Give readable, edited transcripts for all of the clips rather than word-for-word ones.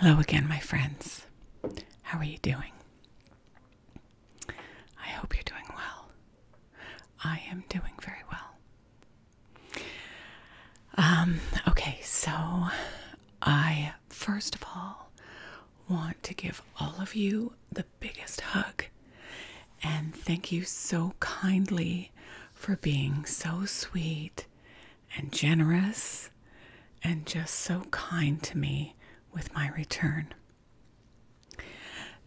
Hello again, my friends. How are you doing? I hope you're doing well. I am doing very well. Okay, so I first of all want to give all of you the biggest hug and thank you so kindly for being so sweet and generous and just so kind to me with my return.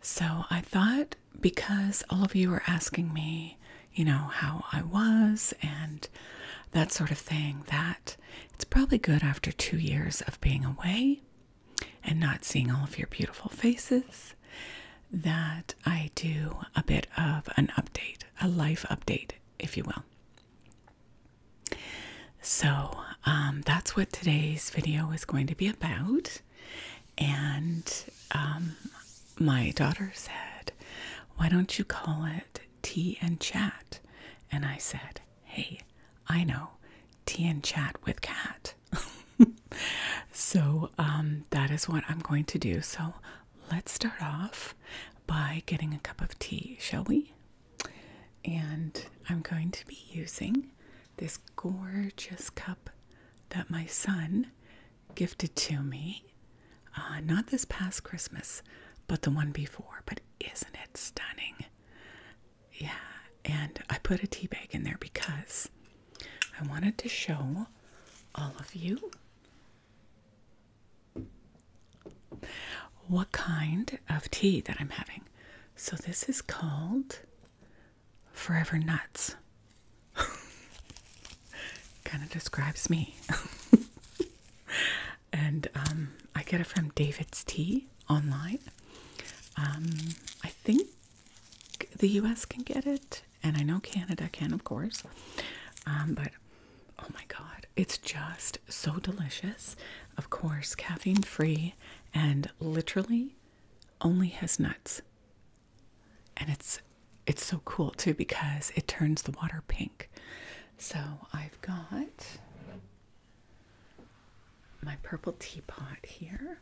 So I thought, because all of you are asking me, how I was and that sort of thing, that it's probably good after 2 years of being away and not seeing all of your beautiful faces that I do a bit of an update, a life update, if you will. So that's what today's video is going to be about. And my daughter said, why don't you call it Tea and Chat? And I said, hey, I know, Tea and Chat with Cat. So that is what I'm going to do. So let's start off by getting a cup of tea, shall we? And I'm going to be using this gorgeous cup that my son gifted to me. Not this past Christmas, but the one before. But isn't it stunning? Yeah, and I put a tea bag in there because I wanted to show all of you what kind of tea that I'm having. So this is called Forever Nuts. Kind of describes me. And I get it from David's Tea online. I think the US can get it, and I know Canada can, of course. But oh my god, it's just so delicious. Of course, caffeine free and literally only has nuts. And it's so cool too because it turns the water pink. So I've got my purple teapot here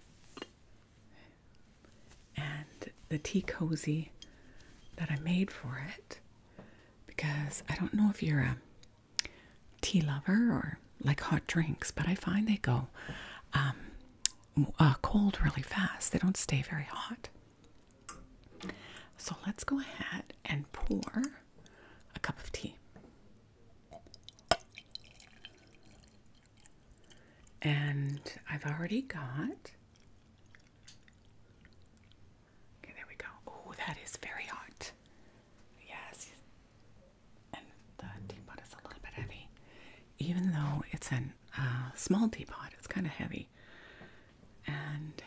and the tea cozy that I made for it, because I don't know if you're a tea lover or like hot drinks, but I find they go cold really fast. They don't stay very hot. So let's go ahead and pour a cup of tea. And I've already got, okay, there we go. Oh, that is very hot. Yes. And the teapot is a little bit heavy. Even though it's a small teapot, it's kind of heavy. And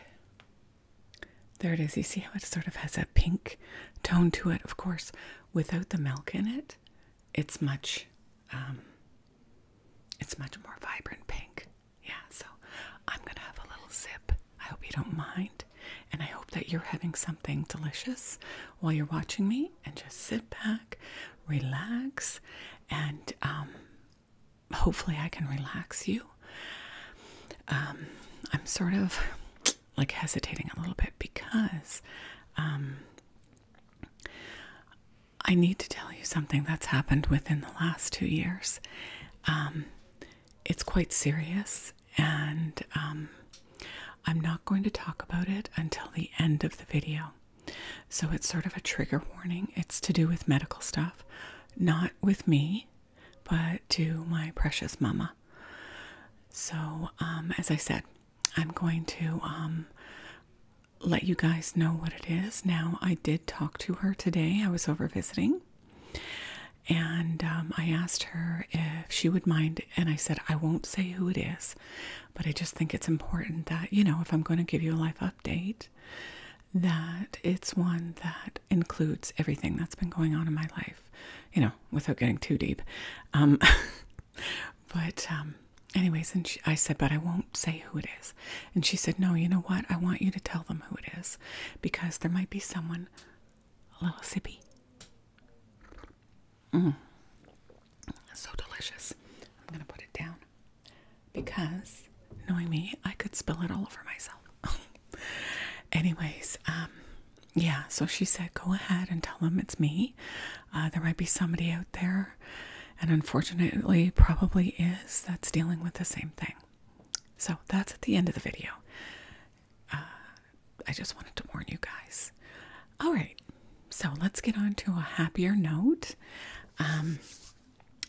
there it is. You see how it sort of has a pink tone to it? Of course, without the milk in it, it's much more vibrant pink. Yeah, so I'm going to have a little sip. I hope you don't mind. And I hope that you're having something delicious while you're watching me. And just sit back, relax, and hopefully I can relax you. I'm sort of like hesitating a little bit because I need to tell you something that's happened within the last 2 years. It's quite serious, and I'm not going to talk about it until the end of the video. So it's sort of a trigger warning. It's to do with medical stuff, not with me, but to my precious mama. So, as I said, I'm going to let you guys know what it is. Now, I did talk to her today. I was over visiting. And I asked her if she would mind, and I said, I won't say who it is, but I just think it's important that, if I'm going to give you a life update, that it's one that includes everything that's been going on in my life, without getting too deep. But anyways, and I said, but I won't say who it is. And she said, no, you know what? I want you to tell them who it is, because there might be someone a little sippy. So delicious. I'm going to put it down because, knowing me, I could spill it all over myself. anyways, yeah, so she said, go ahead and tell them it's me. There might be somebody out there, and unfortunately probably is, that's dealing with the same thing. So that's at the end of the video. I just wanted to warn you guys. All right, so let's get on to a happier note.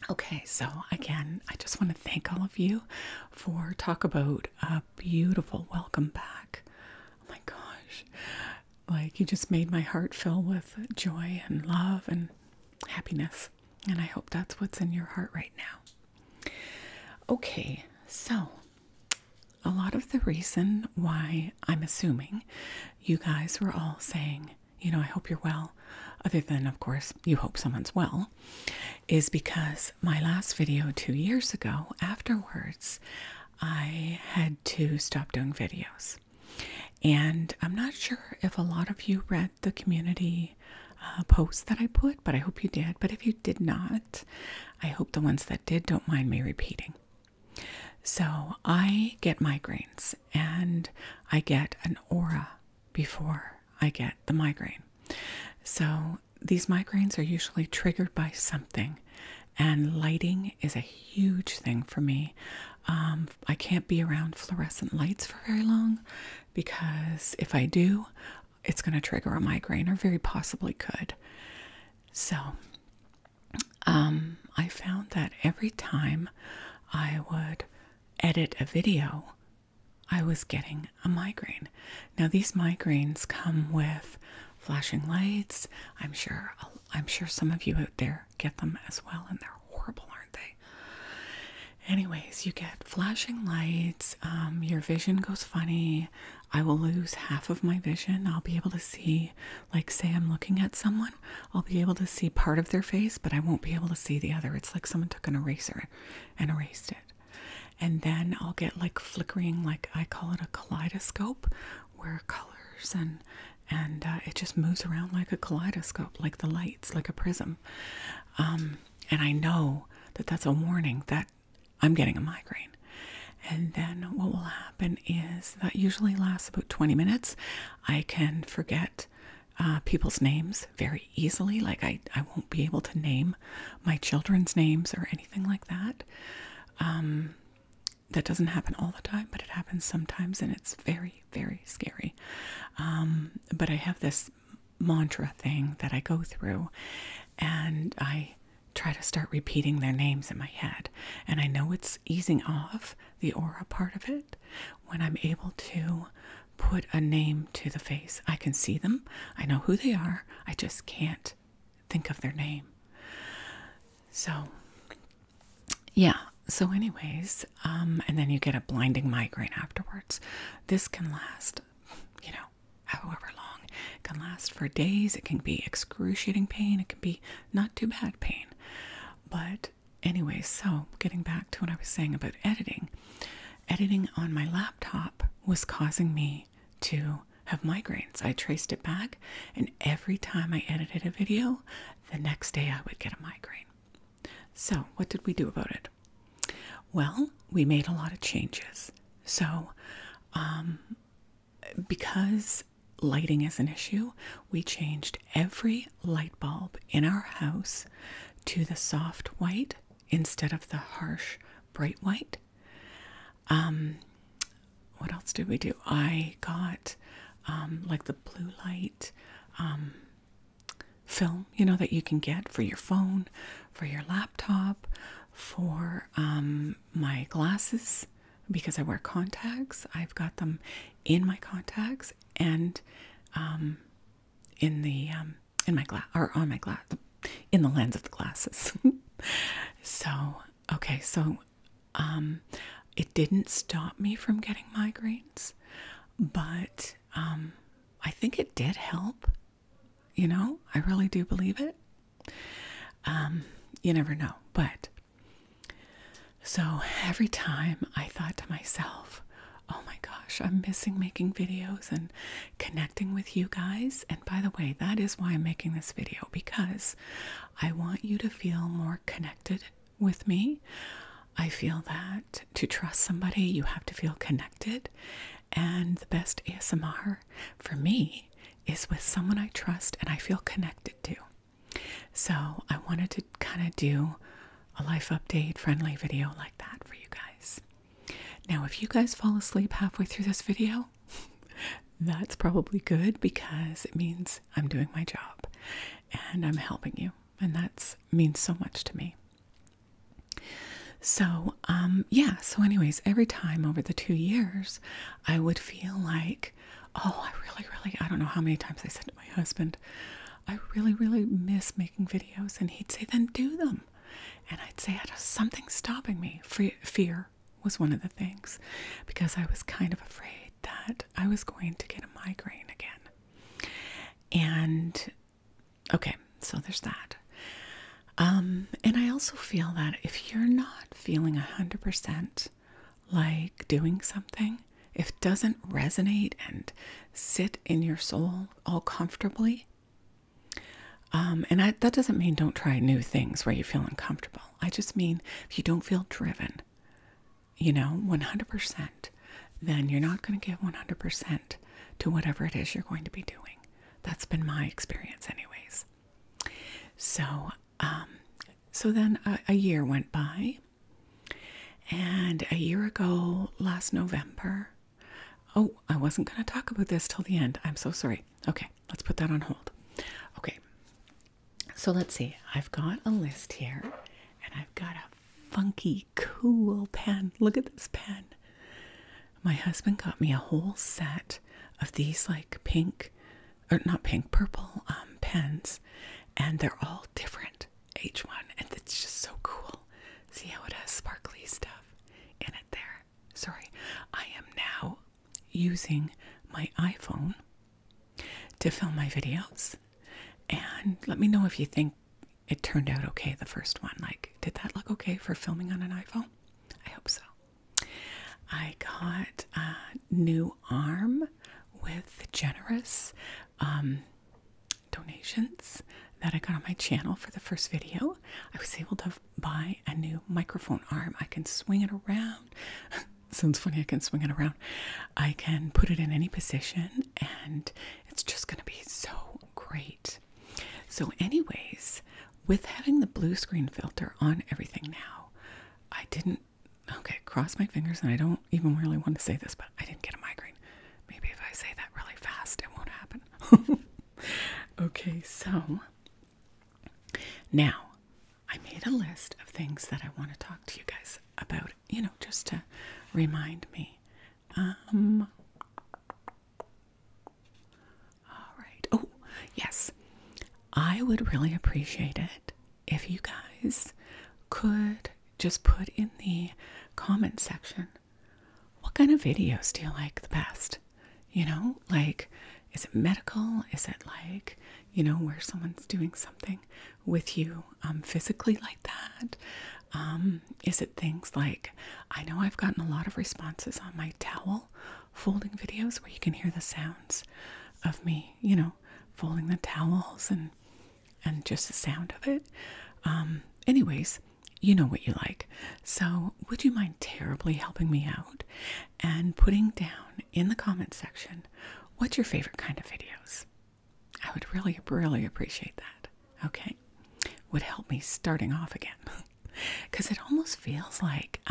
Okay, so again, I just want to thank all of you for talk about a beautiful welcome back. Oh my gosh, like you just made my heart fill with joy and love and happiness. And I hope that's what's in your heart right now. Okay, so a lot of the reason why I'm assuming you guys were all saying, you know, I hope you're well, other than, of course, you hope someone's well, is because my last video 2 years ago, afterwards, I had to stop doing videos. And I'm not sure if a lot of you read the community posts that I put, but I hope you did. But if you did not, I hope the ones that did don't mind me repeating. So I get migraines, and I get an aura before I get the migraine. So these migraines are usually triggered by something, and lighting is a huge thing for me. I can't be around fluorescent lights for very long, because if I do, it's going to trigger a migraine, or very possibly could. So I found that every time I would edit a video, I was getting a migraine. Now these migraines come with flashing lights. I'm sure some of you out there get them as well, and they're horrible, aren't they? Anyways, you get flashing lights, your vision goes funny. I will lose half of my vision. I'll be able to see, like say I'm looking at someone, I'll be able to see part of their face, but I won't be able to see the other. It's like someone took an eraser and erased it. And then I'll get like flickering, like I call it a kaleidoscope, where colors and it just moves around like a kaleidoscope, like the lights, like a prism. And I know that that's a warning that I'm getting a migraine. And then what will happen is that usually lasts about 20 minutes. I can forget people's names very easily. Like I won't be able to name my children's names or anything like that. That doesn't happen all the time, but it happens sometimes, and it's very, very scary. But I have this mantra thing that I go through, and I try to start repeating their names in my head. And I know it's easing off the aura part of it when I'm able to put a name to the face. I can see them. I know who they are. I just can't think of their name. So, yeah. So anyways, and then you get a blinding migraine afterwards. This can last, you know, however long. It can last for days. It can be excruciating pain. It can be not too bad pain. But anyways, so getting back to what I was saying about editing. Editing on my laptop was causing me to have migraines. I traced it back, and every time I edited a video, the next day I would get a migraine. So what did we do about it? Well, we made a lot of changes. So, because lighting is an issue, we changed every light bulb in our house to the soft white instead of the harsh bright white. What else did we do? I got like the blue light film, you know, that you can get for your phone, for your laptop, for my glasses, because I wear contacts. I've got them in my contacts and in the in my glass, or on my glass, in the lens of the glasses. So okay, so it didn't stop me from getting migraines, but I think it did help. You know, I really do believe it. You never know, but so every time I thought to myself, oh my gosh, I'm missing making videos and connecting with you guys. And by the way, that is why I'm making this video, because I want you to feel more connected with me. I feel that to trust somebody, you have to feel connected. And the best ASMR for me is with someone I trust and I feel connected to. So I wanted to kind of do a life update friendly video like that for you guys. Now, if you guys fall asleep halfway through this video, that's probably good because it means I'm doing my job and I'm helping you. And that means so much to me. So, yeah. So anyways, every time over the 2 years, I would feel like, oh, I don't know how many times I said to my husband, I really, really miss making videos. And he'd say, then do them. And I'd say, something's stopping me. Fear was one of the things, because I was kind of afraid that I was going to get a migraine again. And okay, so there's that. And I also feel that if you're not feeling 100% like doing something, if it doesn't resonate and sit in your soul all comfortably, that doesn't mean don't try new things where you feel uncomfortable. I just mean if you don't feel driven, 100%, then you're not going to give 100% to whatever it is you're going to be doing. That's been my experience anyways. So then a year went by, and a year ago, last November, oh, I wasn't going to talk about this till the end. I'm so sorry. Okay, let's put that on hold. Okay, so let's see. I've got a list here, and I've got a funky, cool pen. Look at this pen. My husband got me a whole set of these like purple pens, and they're all different, each one, and it's just so cool. See how it has sparkly stuff in it there. Sorry, I am now using my iPhone to film my videos, and let me know if you think it turned out okay, the first one. Like, did that look okay for filming on an iPhone? I hope so. I got a new arm with the generous donations that I got on my channel for the first video. I was able to buy a new microphone arm. I can swing it around. Sounds funny, I can swing it around. I can put it in any position, and it's just going to be so great. So anyways, with having the blue screen filter on everything now, I didn't, cross my fingers, and I don't even really want to say this, but I didn't get a migraine. Maybe if I say that really fast, it won't happen. Okay, so now I made a list of things that I want to talk to you guys about, just to remind me. All right. Oh, yes. I would really appreciate it if you guys could just put in the comment section, what kind of videos do you like the best? Like, is it medical? Is it like, where someone's doing something with you physically like that? Is it things like, I know I've gotten a lot of responses on my towel folding videos where you can hear the sounds of me, folding the towels and just the sound of it. Anyways, you know what you like. So would you mind terribly helping me out and putting down in the comment section what's your favorite kind of videos? I would really, really appreciate that. Okay? Would help me starting off again. Because it almost feels like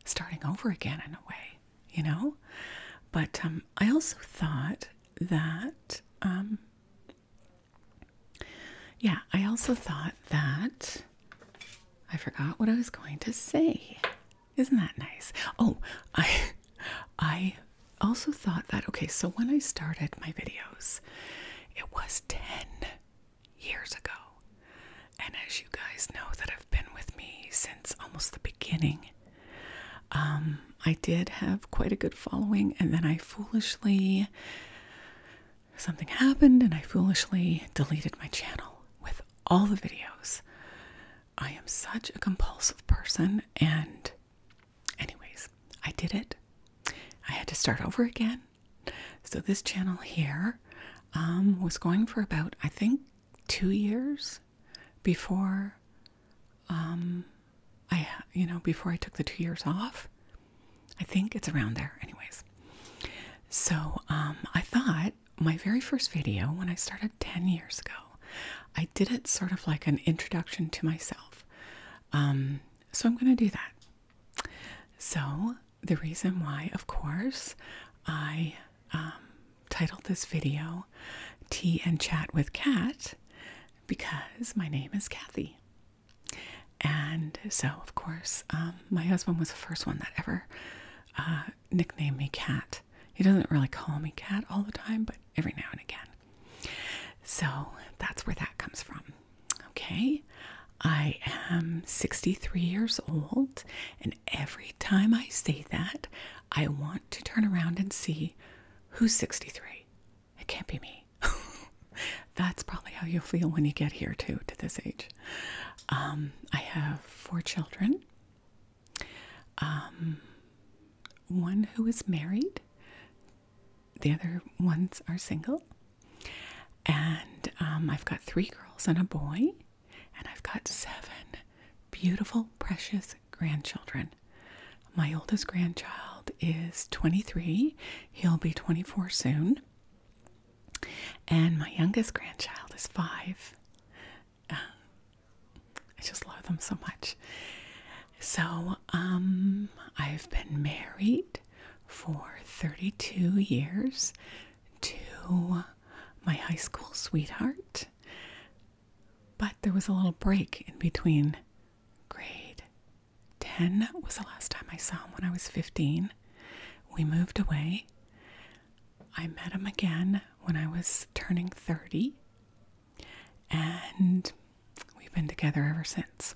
starting over again in a way, But I also thought that, I forgot what I was going to say. Isn't that nice? Oh, I also thought that, okay, so when I started my videos, it was 10 years ago. And as you guys know that have been with me since almost the beginning, I did have quite a good following, and then something happened and I foolishly deleted my channel with all the videos. I am such a compulsive person, and anyways, I did it. I had to start over again. So this channel here was going for about, I think, 2 years before before I took the 2 years off. I think it's around there anyways. I thought my very first video, when I started 10 years ago, I did it sort of like an introduction to myself. So I'm going to do that. So the reason why, of course, I titled this video Tea and Chat with Kat, because my name is Kathy. And so, of course, my husband was the first one that ever nicknamed me Kat. He doesn't really call me Kat all the time, but every now and again. So that's where that comes from. Okay, I am 63 years old, and every time I say that, I want to turn around and see who's 63. It can't be me. That's probably how you'll feel when you get here too, to this age. I have 4 children. One who is married. The other ones are single. And I've got 3 girls and a boy. And I've got 7 beautiful, precious grandchildren. My oldest grandchild is 23. He'll be 24 soon. And my youngest grandchild is 5. I just love them so much. So, I've been married for 32 years to my high school sweetheart. But there was a little break in between. Grade 10 was the last time I saw him, when I was 15. We moved away. I met him again when I was turning 30. And we've been together ever since.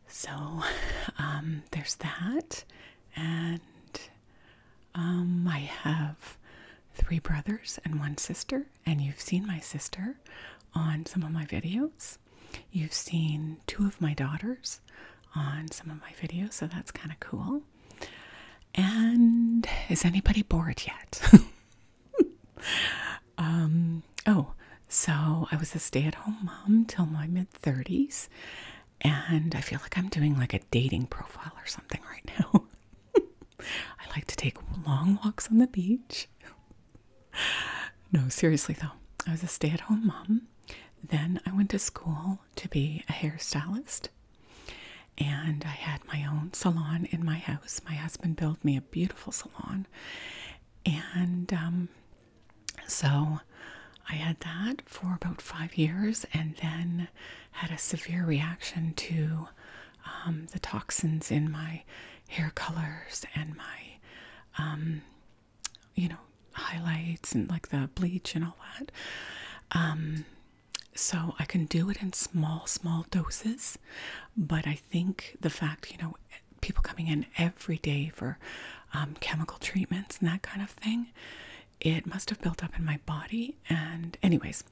So, there's that. And I have 3 brothers and 1 sister. And you've seen my sister on some of my videos. You've seen 2 of my daughters on some of my videos, so that's kind of cool. And is anybody bored yet? So I was a stay-at-home mom till my mid-30s, and I feel like I'm doing like a dating profile or something right now. I like to take long walks on the beach. No, seriously though, I was a stay-at-home mom. Then I went to school to be a hairstylist, and I had my own salon in my house. My husband built me a beautiful salon, and so I had that for about 5 years, and then had a severe reaction to the toxins in my hair colors and my, highlights and like the bleach and all that. So I can do it in small doses, but I think the fact, people coming in every day for chemical treatments and that kind of thing, it must have built up in my body. And anyways,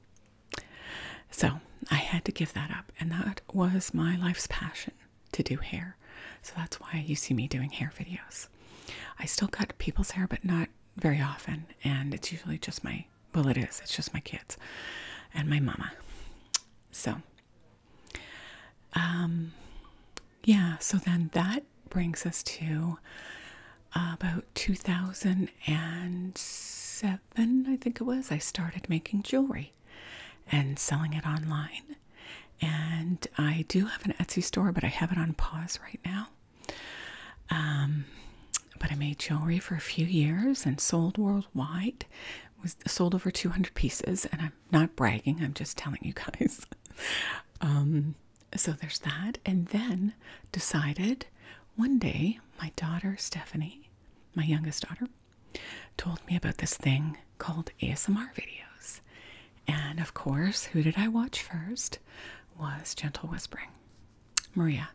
so I had to give that up, and that was my life's passion, to do hair. So that's why you see me doing hair videos. I still cut people's hair, but not very often, and it's usually just it's just my kids and my mama. So, so then that brings us to about 2007, I think it was. I started making jewelry and selling it online. And I do have an Etsy store, but I have it on pause right now. But I made jewelry for a few years and sold worldwide. Sold over 200 pieces, and I'm not bragging, I'm just telling you guys. So there's that. And then decided one day, my daughter Stephanie, my youngest daughter, told me about this thing called ASMR videos. And of course, who did I watch first? Was Gentle Whispering, Maria.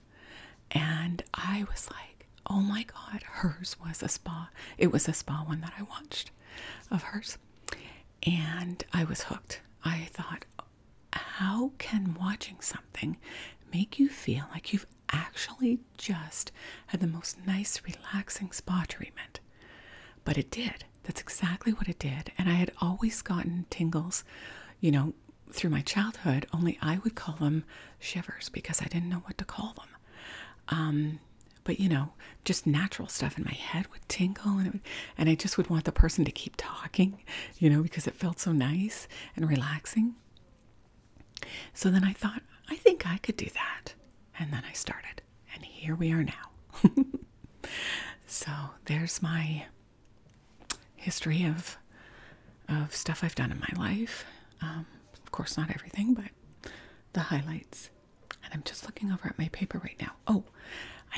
And I was like, oh my God, hers was a spa. It was a spa one that I watched of hers. And I was hooked. I thought, how can watching something make you feel like you've actually just had the most nice, relaxing spa treatment? But it did. That's exactly what it did. And I had always gotten tingles, through my childhood, only I would call them shivers because I didn't know what to call them. but you know, just natural stuff in my head would tingle, and I just would want the person to keep talking, you know, because it felt so nice and relaxing. So then I thought, I think I could do that. And then I started, and here we are now. So there's my history of stuff I've done in my life. Of course, not everything, but the highlights. And I'm just looking over at my paper right now. Oh,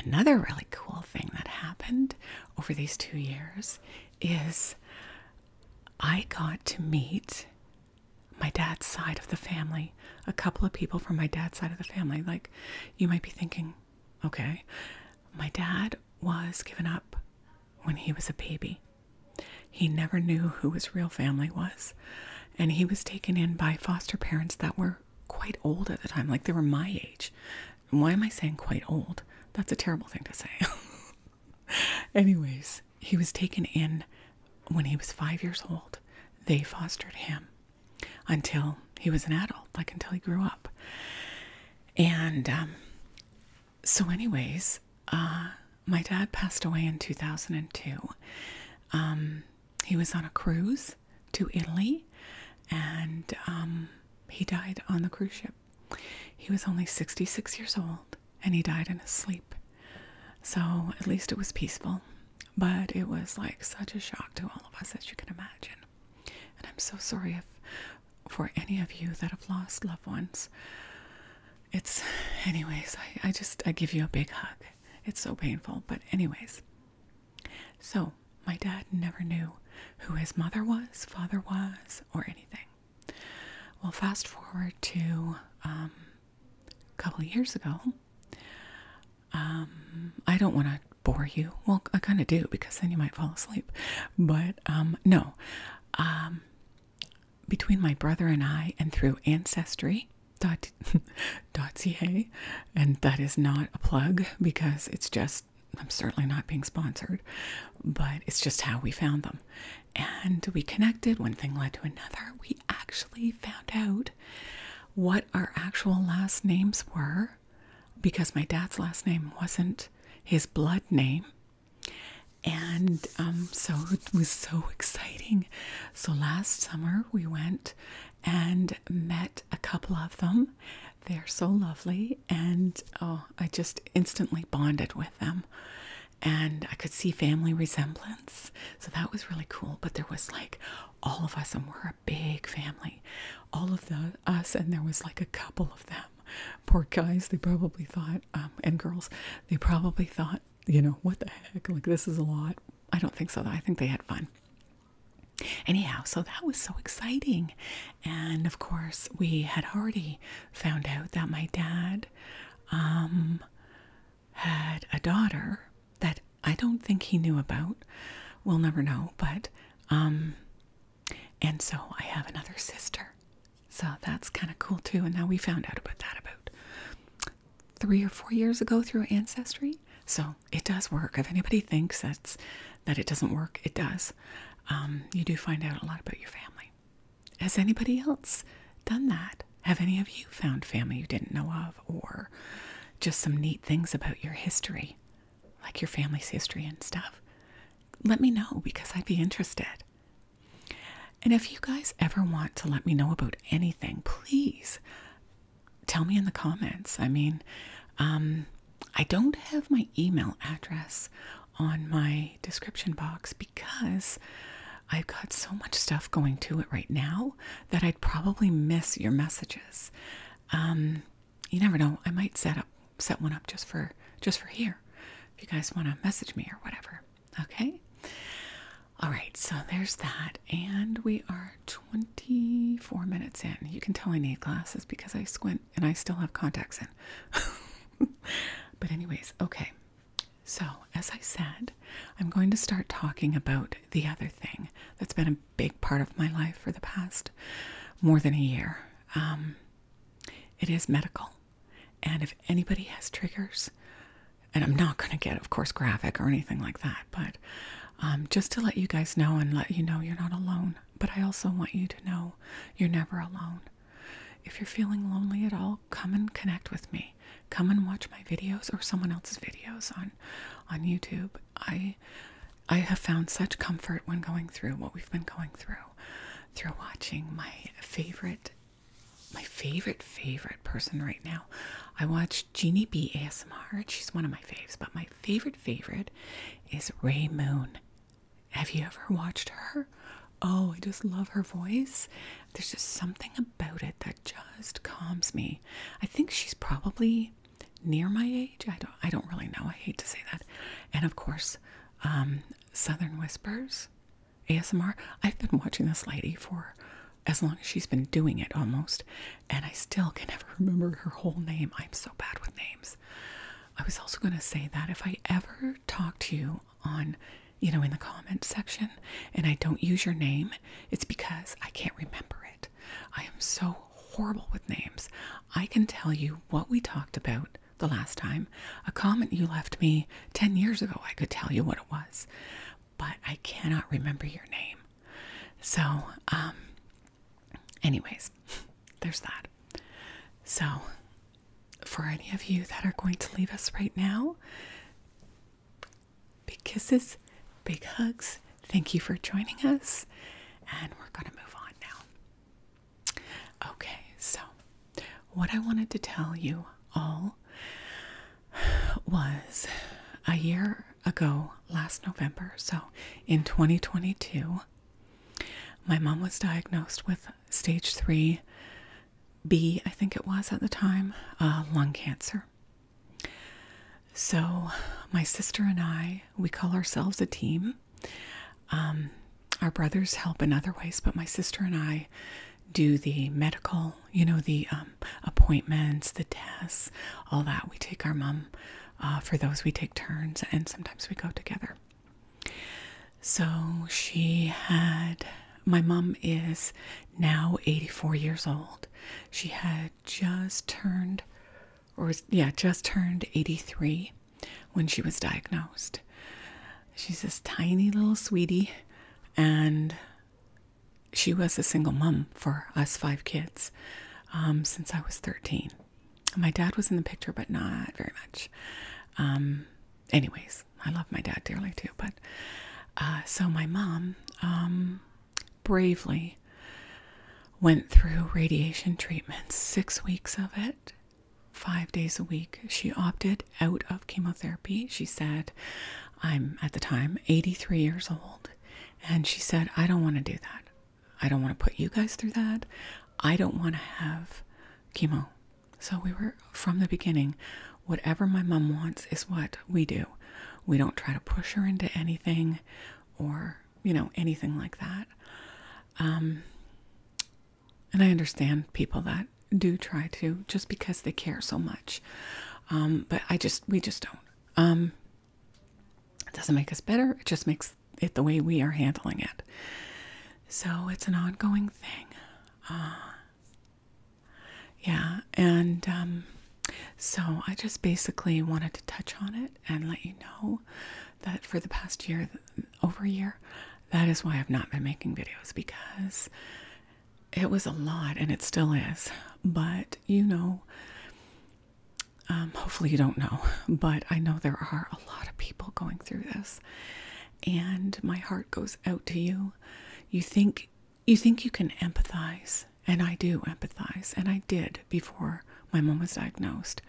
another really cool thing that happened over these 2 years is I got to meet my dad's side of the family, a couple of people from my dad's side of the family. Like, you might be thinking, okay, my dad was given up when he was a baby. He never knew who his real family was, and he was taken in by foster parents that were quite old at the time, like they were my age. And why am I saying quite old? That's a terrible thing to say. Anyways, he was taken in when he was 5 years old. They fostered him until he was an adult, like until he grew up. And so anyways, my dad passed away in 2002. He was on a cruise to Italy, and he died on the cruise ship. He was only 66 years old, and he died in his sleep. So at least it was peaceful, but it was like such a shock to all of us, as you can imagine. And I'm so sorry for any of you that have lost loved ones. Anyways, I give you a big hug. It's so painful, but anyways. So my dad never knew who his mother was, father was, or anything. Well, fast forward to a couple of years ago. I don't want to bore you. Well, I kind of do, because then you might fall asleep. But no. Between my brother and I, and through Ancestry.ca, and that is not a plug, because it's just, I'm certainly not being sponsored, but it's just how we found them. And we connected. One thing led to another. We actually found out what our actual last names were, because my dad's last name wasn't his blood name. And so it was so exciting. So last summer we went and met a couple of them. They're so lovely, and oh, I just instantly bonded with them. And I could see family resemblance, so that was really cool. But there was like all of us, and we're a big family. All of us, and there was like a couple of them. Poor guys, they probably thought, and girls, they probably thought, you know, what the heck, like this is a lot. I don't think so, though. I think they had fun. Anyhow, so that was so exciting. And of course, we had already found out that my dad had a daughter that I don't think he knew about. We'll never know, but and so I have another sister. So that's kind of cool too. And now we found out about that about 3 or 4 years ago through Ancestry. So it does work. If anybody thinks that it doesn't work, it does. You do find out a lot about your family. Has anybody else done that? Have any of you found family you didn't know of, or just some neat things about your history, like your family's history and stuff? Let me know, because I'd be interested. And if you guys ever want to let me know about anything, please tell me in the comments. I mean, I don't have my email address on my description box because I've got so much stuff going to it right now that I'd probably miss your messages. You never know. I might set one up just for here, if you guys want to message me or whatever. Okay. All right. So there's that, and we are 24 minutes in. You can tell I need glasses because I squint and I still have contacts in. But anyways, okay. So, as I said, I'm going to start talking about the other thing that's been a big part of my life for the past more than a year. It is medical. And if anybody has triggers, and I'm not going to get, of course, graphic or anything like that, but just to let you guys know and let you know you're not alone. But I also want you to know you're never alone. If you're feeling lonely at all, come and connect with me. come and watch my videos or someone else's videos on YouTube. I have found such comfort when going through what we've been going through watching my favorite person right now. I watch Jeannie B ASMR. She's one of my faves, but my favorite is Ray Moon. Have you ever watched her? Oh, I just love her voice. There's just something about it that just calms me. I think she's probably near my age. I don't really know. I hate to say that. And of course, Southern Whispers ASMR. I've been watching this lady for as long as she's been doing it almost, and I still can never remember her whole name. I'm so bad with names. I was also going to say that if I ever talk to you on, in the comment section and I don't use your name, it's because I can't remember it. I am so horrible with names. I can tell you what we talked about the last time. A comment you left me 10 years ago, I could tell you what it was, but I cannot remember your name. So, anyways, there's that. So, for any of you that are going to leave us right now, big kisses, big hugs. Thank you for joining us, and we're going to move on now. Okay, so what I wanted to tell you all was a year ago, last November, so in 2022, my mom was diagnosed with stage 3B, I think it was at the time, lung cancer. So my sister and I, we call ourselves a team. Our brothers help in other ways, but my sister and I do the medical, the appointments, the tests, all that. We take our mom, for those we take turns, and sometimes we go together. So my mom is now 84 years old. She had just turned 83 when she was diagnosed. She's this tiny little sweetie, and she was a single mom for us 5 kids since I was 13. My dad was in the picture, but not very much. Anyways, I love my dad dearly too, but so my mom bravely went through radiation treatment, 6 weeks of it, 5 days a week. She opted out of chemotherapy. She said, I'm at the time 83 years old, and she said, I don't want to do that. I don't want to put you guys through that. I don't want to have chemo. So we were, from the beginning, whatever my mom wants is what we do. We don't try to push her into anything or, anything like that. And I understand people that do try to just because they care so much. But we just don't. It doesn't make us better. It just makes it the way we are handling it. So it's an ongoing thing. Yeah. And, so I just basically wanted to touch on it and let you know that for the past year, over a year, that is why I've not been making videos, because it was a lot, and it still is. But hopefully you don't know, but I know there are a lot of people going through this, and my heart goes out to you. You think you can empathize, and I do empathize, and I did before my mom was diagnosed.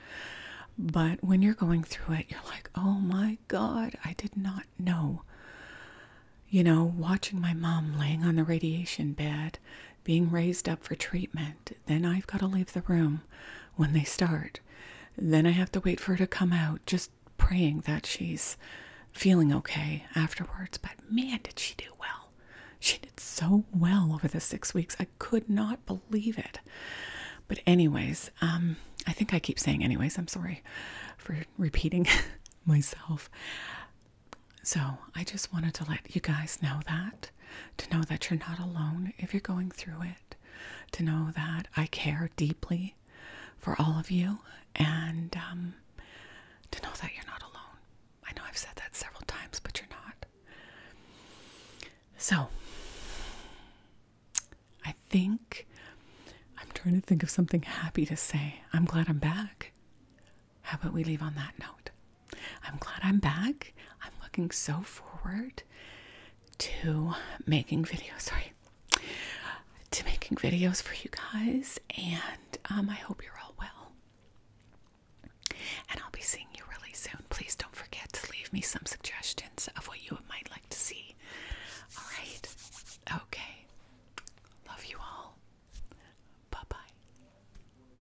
But when you're going through it, you're like, oh my God, I did not know. Watching my mom laying on the radiation bed, being raised up for treatment. Then I've got to leave the room when they start. Then I have to wait for her to come out, just praying that she's feeling okay afterwards. But man, did she do well. She did so well over the 6 weeks. I could not believe it. But anyways, I think I keep saying anyways. I'm sorry for repeating myself. So I just wanted to let you guys know that, to know that you're not alone if you're going through it, to know that I care deeply for all of you, and to know that you're not alone. I know I've said that several times, but you're not. So I think I'm trying to think of something happy to say. I'm glad I'm back. How about we leave on that note? I'm glad I'm back. I'm looking so forward to making videos. To making videos for you guys, and I hope you're all well. And I'll be seeing you really soon. Please don't forget to leave me some suggestions